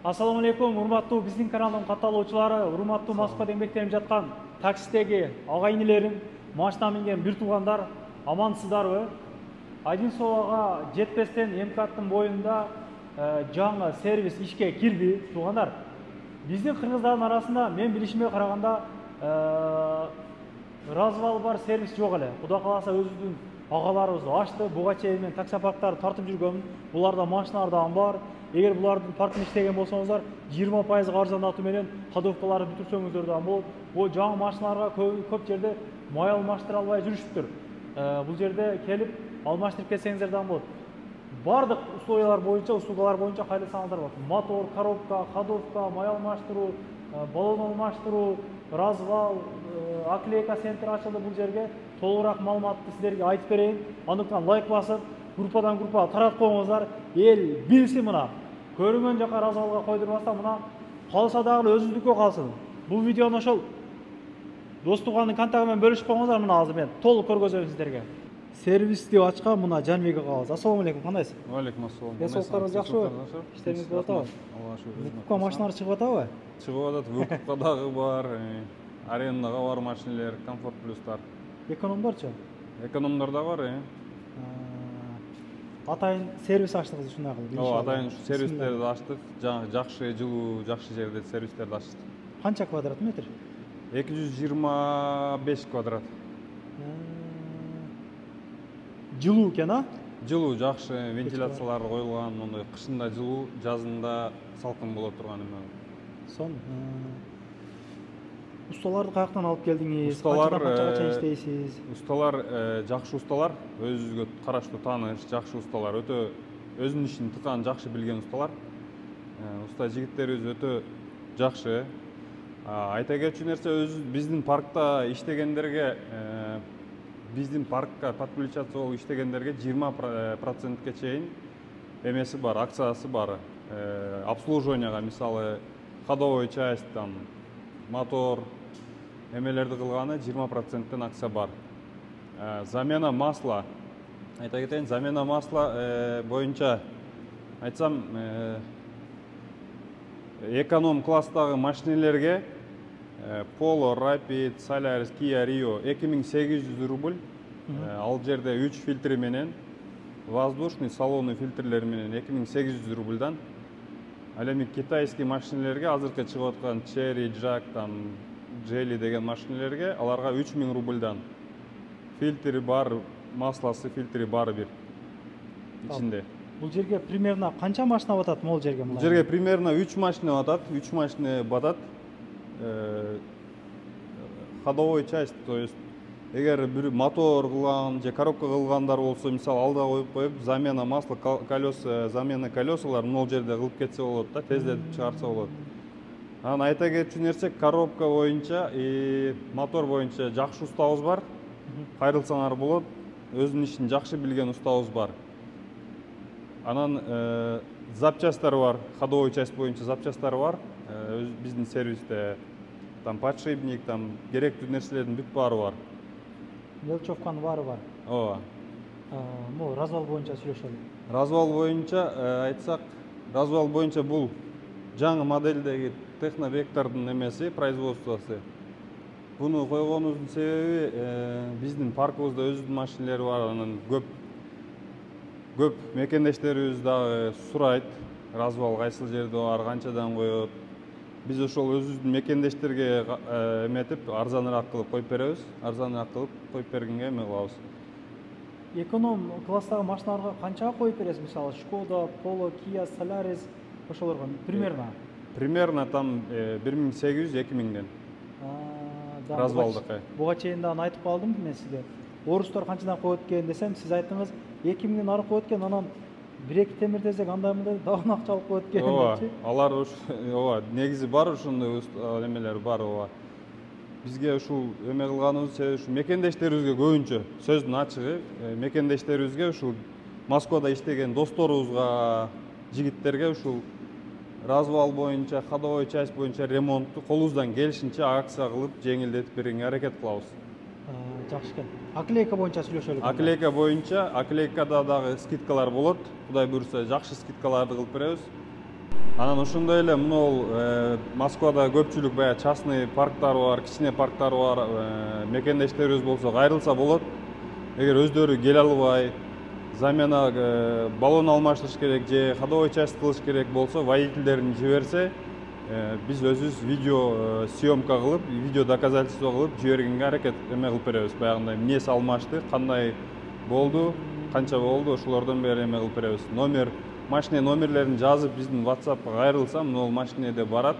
Assalamu алейкум, урматтуу биздин каналдын катталуучулары, урматтуу Москвада эмгектенип жаткан таксидеги агайынелерим, машина минген бир туугандар, амансыздарбы? Одинцовага жетпестен МКАДтын боюнда жаңы сервис ишке кирди, туугандар. Биздин кыргыздардын арасында мен билишиме караганда развал бар сервис жок эле. Кудай кааласа өзүбүздүн агаларыбыз ачты, буга чейин мен таксопарктарды тартып жүргөмүн. Буларда машиналар да бар. Эгер булардын паркын иштеген болсоңуздар, 20% арзандатуу менен кадовкаларды бүтүрсөңүздөр да болот. Бул жаңы машиналарга көп жерде май алмаштыра албай жүрүшүптүр. Бул жерде келип алмаштырып кетсеңиздер да болот. Бардык условиялар боюнча кайрылсаңыздар болот. Мотор, коробка, ходовка, май алмаштыруу, баллон алмаштыруу, развал, оклейка центр ачылды. Бул жерге толугураак маалыматты силерге айтып берейин. Андыктан лайк басып, группадан группага таратып коюңуздар. Эл билсин мына. Көрүнгөн жака развалга койдурбастан мына калса дагы өзүңүздүккө калсын. Бул видеону ошол дос туугандын контагы менен бөлүшүп коюңуздар. Мына азыр мен толук көргөзөм сиздерге. Сервисти ачкан мына Жанбек агабыз. Ассаламу алейкум, кандайсыз? Ва алейкум ассалам. Денсаулыктарыңыз жакшыбы? Иштериңиз болуп атабы? Алла шүгүр. Вукупка машиналар чыгып атабы? Чыгып атат. Вукупка дагы бар, арендага бар машиналар, комфорт плюстар. Экономдорчу? Экономдор да бар, Атайын сервис ачтыңыз ушундай кылып. Ооба, атайын ушу сервистерди ачтык. Жакшы жылуу, жакшы жерде сервистерди ачтык. Канча квадрат метр? 225 квадрат. Жылуу экен, а? Жылуу, жакшы, вентиляциялар коюлган, мондой кышында жылуу, жазында салкын боло турган эме. Сон. Усталарды каяктан алып келдиңиз? Усталар канчага чейин иштейсиз? Усталар жакшы усталар, өзүбүзгө караштуу тааныш, жакшы усталар, өтө өзүнүн ишин тыкан жакшы билген усталар. Уста жигиттерибиз өтө жакшы. Айта кетчү нерсе, биздин паркта иштегендерге, биздин паркка подключаться болуп иштегендерге 20%ке чейин эмеси бар, акциясы бар. Обслуживанияга, мисалы, ходовой часть, мотор, эмелерди кылганы 20%тен акция бар. Замена масла. Айта кетейин, замена масла боюнча айтсам, эконом класстагы машинелерге Polo, Rapid, Solaris, Kia Rio 2800 рубль. Ал жерде 3 фильтри менен, воздушный, салонный фильтрлер менен 2800 рубльдан. Ал эми китайский машинелерге азыркы чыгып аткан Cherry, Jack, Jelly деген машинелерге аларга 3000 рубльдан. Фильтри бар, масласы фильтри бар бир ичинде. Бул жерге примерно канча машина батат могул жерге? Бул жерге примерно 3 машина батат, 3 машина батат. Ходовой часть, то есть эгер бир мотор кылган же коробка кылгандар болсо, мисалы алда коюп замена масла, колеса, замена колесалар могул жерде кылып кетсе болот да, тездетип чыгарса болот. Анан айта кетчү нерсе, коробка боюнча и мотор боюнча жакшы устабыз бар. Кайрылсаңар болот, өзүнүн ишин жакшы билген устабыз бар. Анан запчасттар бар, ходовой часть боюнча запчасттар бар. Биздин сервисте подшипник, керектүү нерселердин бүт баары бар. Мелчевканын баары бар. Ооба. Могу развал боюнча сүйлөшөлү. Развал боюнча айтсак, развал боюнча бул жаңы модельдеги техновектордун эмеси, производствосы. Буну койгонубуздун себеби биздин паркыбызда өзүбүздүн машинелер бар, анан көп мекендештерибиз дагы сурайт, развал кайсыл жерде бар, канчадан коет. Биз ошол өзүбүздүн мекендештерге эметип, арзаныраак кылып коюп беребиз. Арзаныраак кылып коюп бергенге эме кылабыз. Эконом класстагы машиналарга канчага коюп бересиз? Мисалы, Skoda, Polo, Kia, Solaris ошолорго примерно? Примерно 1800-2000ден. Развалдыкы. Буга чейин дагы айтып калдым мен сизге. Орустар канчадан коет экен десем, сиз айттыңыз 2000ден ары коет экен, анан бир-эки темир тезек андай мындай дагы акча алып коет экен. Ооба, алар ооба, негизи бар ошондой эмелер бар, ооба. Бизге ушул эме кылганыбыз себеби ушу мекендештерибизге көбүнчө сөздүн ачыгы, мекендештерибизге ушул Москвада иштеген досторубузга, жигиттерге ушул развал боюнча, ходовой часть боюнча ремонтту колубуздан келишинче акция кылып, жеңилдетип бергенге аракет кылабыз. Жакшы экен. Оклейка боюнча сүйлөшөлү. Оклейка боюнча, оклейкада дагы скидкалар болот. Кудай буйрса, жакшы скидкаларды кылып беребиз. Анан ошондой эле мынау Москвада көпчүлүк баягы частный парктар бар, кичине парктар бар, мекендештерибиз болсо кайрылса болот. Эгер өздөрү келе албай, замена баллон алмаштырыш керек же ходовой часть кылыш керек болсо, водительдерин жиберсе, биз өзүбүз видео съемка кылып, видео доказательство кылып жибергенге аракет кылып беребиз. Баягындай эмнеси алмашты, кандай болду, канча болду, ошолордон бери кылып беребиз. Машина номерлерин жазып биздин WhatsApp'ка кайрылса, могул машинеде барат.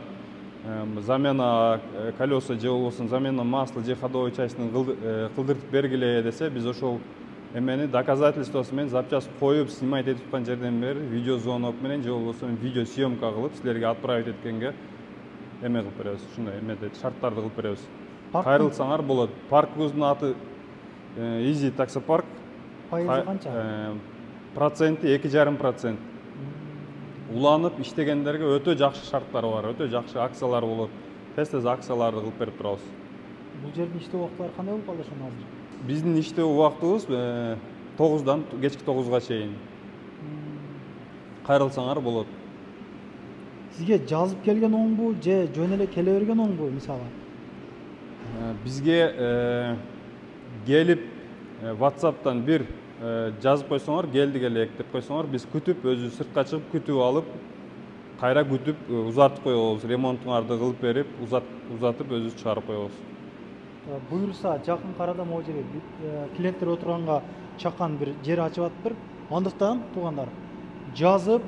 Замена колеса же болбосо замена масла же ходовой частьтин кылдыртып бергиле десе, биз ошол эмени доказательствосу менен запчасть коюп, снимать этип аткан жерден бери видеозвонок менен же болбосо видео съемка кылып силерге отправить эткенге кылып беребиз. Ушундай шарттарды кылып беребиз. Кайрылсаңар болот. Паркыбыздын аты Easy Taxi Park. Пайызы канча? Проценти 2,5%. Уланып иштегендерге өтө жакшы шарттар бар, өтө жакшы акциялар болот. Тез акцияларды кылып берип турабыз. Бул жердин иштөө убактылары кандай болуп калды ошондо азыр? Биздин иштөө убактыбыз 9-дан кечки 9-га чейин. Кайрылсаңар болот. Сизге жазып келген оңбу же жөн эле келе берген оңбу мисалы? Бизге келип WhatsApp'тан бир жазып койсоңор, келдик элек деп койсоңор, биз күтүп, өзүбүз сыртка чыгып күтүп алып, кайра күтүп, узартып коебуз, ремонтуңарды кылып берип, узатып өзүбүз чыгарып коебуз. Буюрса, жакын арада могу жерге клиенттер отурганга чакан бир жер ачып атыптыр. Андыктан туугандар, жазып,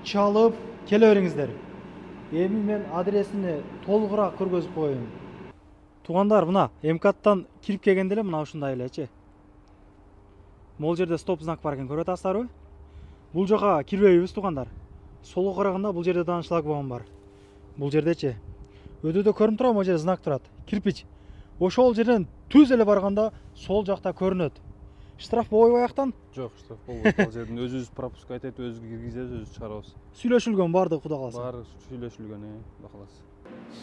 чалып келе бериңиздер. Эми мен адресини толугураак көргөзүп коеюн. Туугандар, мына МКАДтан кирип келгенде эле мына ушундай элечи. Могул жерде стоп знак бар экен, көрүп атасыздарбы? Бул жака кирбейбиз туугандар. Солго караганда бул жерде дагы шлагбаум бар. Бул жердечи. Өтөдө көрүнүп турат, могул жерде знак турат. Кирпич. Ошол жерден түз эле барганда сол жакта көрүнөт. Штраф болбойбу аяктан? Жок, штраф болбойт. Ал жерден өзүбүз пропускать этип, өзүбүз киргизебиз, өзүбүз чыгарабыз. Сүйлөшүлгөн баардыгы Кудай кааласа. Баары сүйлөшүлгөн, Кудай кааласа.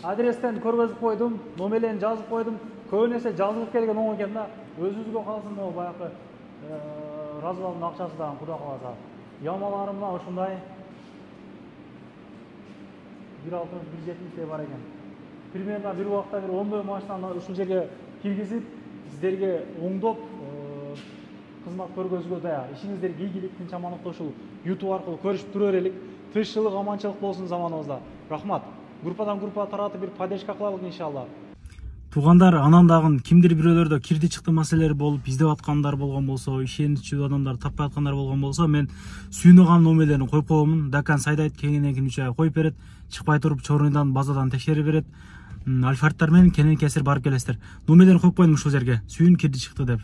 Адрестен көргөзүп койдум, номерлерин жазып койдум. Көбүн эсе жазылып келген оң экен да. Өзүбүзгө калсын могу баягы развалдын акчасы дагы Кудай кааласа. Ямалары мына ушундай 1.6-1.70 бар экен. Примерно бир убакта бир 10 машинаны ушул жерге киргизип, сиздерге оңдоп кызмат көргөзүүгө даяр. Ишиңиздерге ийгилик, тынч амандыкты ушул YouTube аркылуу көрүшүп тура берелик. Тынччылык, аманчылык болсун заманыбызда. Рахмат. Группадан группага таратып бир поддержка кылалык иншалла. Туугандар, анан дагы кимдир бирөөлөрдө кирди чыкты маселелер болуп издеп аткандар болгон болсо, ишеничүү адамдар таппай аткандар болгон болсо, мен сүйүнөган номерлерин коюп коемун. Дакан сайдайт кеңинен 3 ай коюп берет. Чыкпай туруп чорундан базадан текшерип берет. Альфардтар менен кенен кесир барып келесиздер. Номерлерин коюп койдум ушул жерге. Сүйүн кирди чыкты деп.